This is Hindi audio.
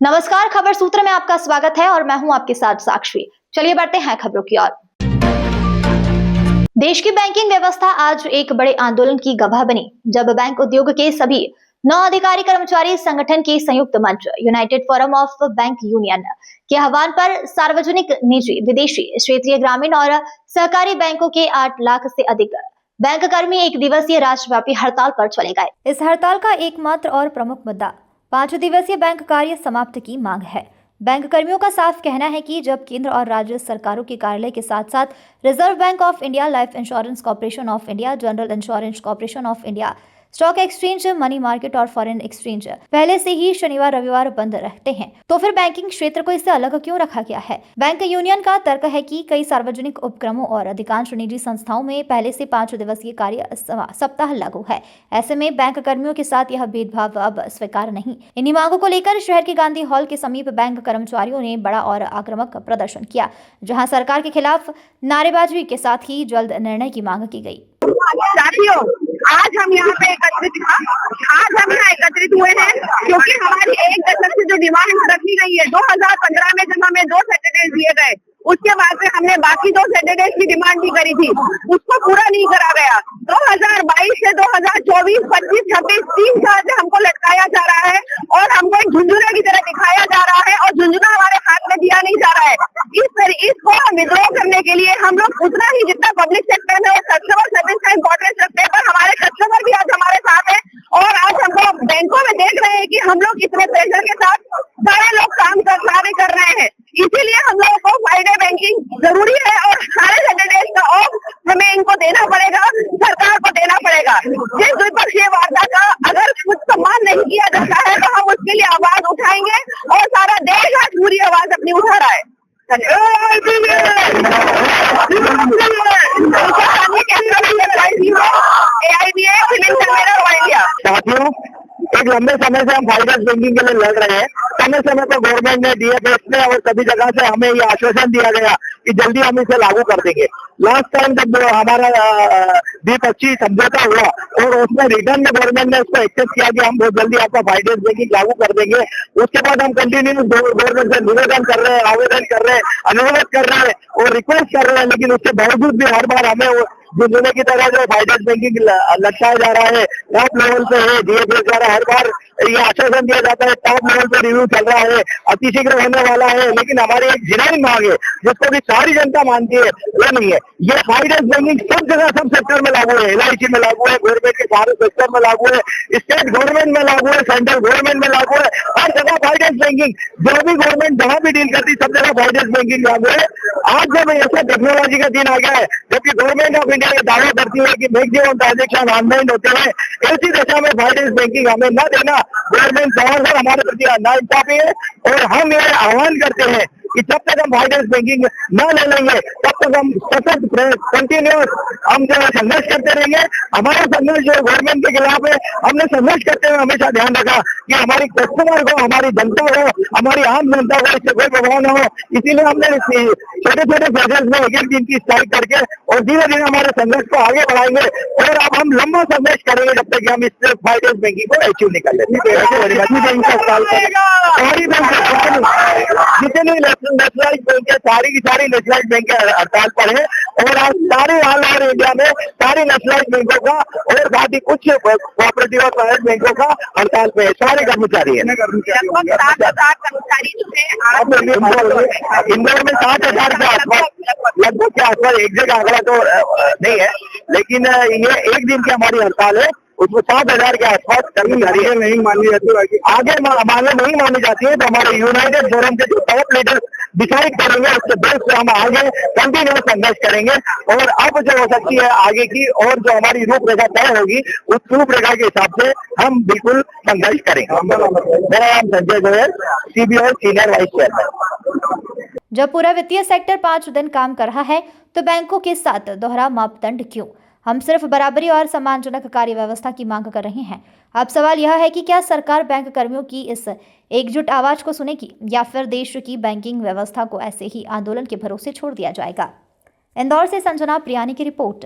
नमस्कार, खबर सूत्र में आपका स्वागत है और मैं हूं आपके साथ साक्षी। चलिए बढ़ते हैं खबरों की ओर। देश की बैंकिंग व्यवस्था आज एक बड़े आंदोलन की गवाह बनी, जब बैंक उद्योग के सभी 9 अधिकारी कर्मचारी संगठन की संयुक्त मंच United forum of bank union के आह्वान पर सार्वजनिक, निजी, विदेशी, क्षेत्रीय, ग्रामीण और सहकारी बैंकों के 8 लाख से अधिक बैंक कर्मी एक दिवसीय राष्ट्रव्यापी हड़ताल पर चले गए। इस हड़ताल का एकमात्र और प्रमुख मुद्दा 5 दिवसीय बैंक कार्य समाप्ति की मांग है। बैंक कर्मियों का साफ कहना है कि जब केंद्र और राज्य सरकारों के कार्यालय के साथ साथ reserve bank of India, life insurance corporation of India, general insurance corporation of India, stock exchange, money market और फॉरेन एक्सचेंज पहले से ही शनिवार रविवार बंद रहते हैं, तो फिर बैंकिंग क्षेत्र को इससे अलग क्यों रखा गया है? बैंक यूनियन का तर्क है कि कई सार्वजनिक उपक्रमों और अधिकांश निजी संस्थाओं में पहले से 5 दिवसीय कार्य सप्ताह लागू है। ऐसे में बैंक कर्मियों के साथ यह भेदभाव अब स्वीकार नहीं। इन्हीं मांगों को लेकर शहर के गांधी हॉल के समीप बैंक कर्मचारियों ने बड़ा और आक्रामक प्रदर्शन किया, जहां सरकार के खिलाफ नारेबाजी के साथ ही जल्द निर्णय की मांग की गई। साथियों, आज हम यहाँ एकत्रित हुए हैं क्योंकि हमारी 1 दशक से जो डिमांड रखी गई है, 2015 में जब हमें 2 सैटरडे दिए गए, उसके बाद में हमने बाकी 2 सैटरडे की डिमांड भी करी थी, उसको पूरा नहीं करा गया। 2022 से 2024, 25, 26 3 साल से हमको लटकाया जा रहा है और हमको एक झुंझुने की तरह दिखाया जा रहा है और झुंझुना हमारे हाथ में दिया नहीं जा रहा है। इसको विद्रोह करने के लिए हम लोग उतना ही, जितना पब्लिक सेक्टर में कस्टमर सर्विस का इम्पोर्टेंस रखते हैं, पर हमारे कस्टमर भी आज हमारे साथ है और आज हमको बैंकों में देख रहे हैं कि हम लोग इतने प्रेशर के साथ सारे लोग कार्य कर रहे हैं। इसीलिए हम लोगों को फ्राइडे बैंकिंग जरूरी है और सारे सैटरडे का ऑफ हमें इनको देना पड़ेगा, सरकार को देना पड़ेगा। जिस द्विपक्षीय वार्ता का अगर कुछ सम्मान नहीं किया जाता है तो हम उसके लिए आवाज उठाएंगे और सारा देश आज पूरी आवाज अपनी उठा रहा है। साथियों, एक लंबे समय से हम फाइनेंस बैंकिंग के लिए लड़ रहे हैं। समय समय पर गवर्नमेंट ने, डीएफएस ने और सभी जगह से हमें ये आश्वासन दिया गया कि जल्दी हम इसे लागू कर देंगे। लास्ट टाइम जब हमारा द्विपक्षीय समझौता हुआ और उसमें रिटर्न में गवर्नमेंट ने उसको एक्सेप्ट किया कि हम बहुत जल्दी आपका फाइनेंस बैंकिंग लागू कर देंगे। उसके बाद हम कंटिन्यू गवर्नमेंट से निवेदन कर रहे हैं, आवेदन कर रहे हैं, अनुरोध कर रहे हैं और रिक्वेस्ट कर रहे हैं, लेकिन उसके बावजूद भी हर बार हमें झुंझुने की तरह जो फाइनेंस बैंकिंग लटकाया जा रहा है, टॉप लेवल पे है। डीएफएस द्वारा हर बार ये आश्वासन दिया जाता है, टॉप लेवल पे रिव्यू चल रहा है, अतिशीघ्र होने वाला है, लेकिन हमारी एक जिनाई मांग है जिसको भी सारी जनता मानती है, वो नहीं है। ये फाइनेंस बैंकिंग सब जगह, सब सेक्टर में लागू है। एलआईसी में लागू है, गवर्नमेंट के सारे सेक्टर में लागू है, स्टेट गवर्नमेंट में लागू है, सेंट्रल गवर्नमेंट में लागू है, हर जगह फाइनेंस बैंकिंग। जो भी गवर्नमेंट जहां भी डील करती सब जगह फाइनेंस बैंकिंग लागू है। आज जब ऐसा टेक्नोलॉजी का दिन आ गया है, जबकि गवर्नमेंट ऑफ इंडिया ये दावा करती है कि मैक्सिमम ट्रांजेक्शन ऑनलाइन होते हैं, ऐसी दशा में फाइनेंस बैंकिंग हमें न देना गवर्नमेंट सवाल हमारे प्रति नाइंसाफी है। और हम ये आह्वान करते हैं कि जब तक हम फाइनेंस बैंकिंग न ले लेंगे तब तक हम सतत कंटिन्यूस हम जो संघर्ष करते रहेंगे। हमारा संघर्ष जो गवर्नमेंट के खिलाफ है, हमने संघर्ष करते हुए हमेशा ध्यान रखा कि हमारी कस्टमर को, हमारी जनता को, हमारी आम जनता को इससे कोई प्रभाव न हो। इसीलिए हमने छोटे छोटे प्रोजेक्ट में एक दिन की स्ट्राइक करके और धीरे धीरे हमारे संघर्ष को आगे बढ़ाएंगे और अब हम लंबा संघर्ष करेंगे जब तक कि हम इस फाइनेंस बैंकिंग को अचीव नहीं कर लेते। जितनी नेशनलाइज बैंक है, सारी की सारी नेशनलाइज बैंक हड़ताल पर है और आज सारे ऑल ओवर इंडिया में सारी नेशनलाइज बैंकों का और साथ ही कुछ कोऑपरेटिव और प्राइवेट बैंकों का हड़ताल पे है। सारे कर्मचारी है, इंदौर में 7,000 के आसपास, लगभग के आसपास, एक जगह आंकड़ा तो नहीं है, लेकिन ये एक दिन की हमारी हड़ताल है, उसमें 7,000 के आसपास कर्मचारी नहीं मानी जाती, आगे मांगे नहीं मानी जाती है। तो हमारे यूनाइटेड फोरम के जो टॉप लीडर डिसाइड करेंगे, उसके बेस पे हम आगे कंटिन्यू संघर्ष करेंगे और अब जो हो सकती है आगे की और जो हमारी रूपरेखा तय होगी, उस रूपरेखा के हिसाब से हम बिल्कुल संघर्ष करेंगे। मेरा नाम Sanjay Goyal, CBI senior vice chairman. जब पूरा वित्तीय सेक्टर 5 दिन काम कर रहा है तो बैंकों के साथ दोहरा मापदंड क्यों? हम सिर्फ बराबरी और सम्मानजनक कार्य व्यवस्था की मांग कर रहे हैं। अब सवाल यह है कि क्या सरकार बैंक कर्मियों की इस एकजुट आवाज को सुनेगी या फिर देश की बैंकिंग व्यवस्था को ऐसे ही आंदोलन के भरोसे छोड़ दिया जाएगा? इंदौर से संजना प्रियानी की रिपोर्ट।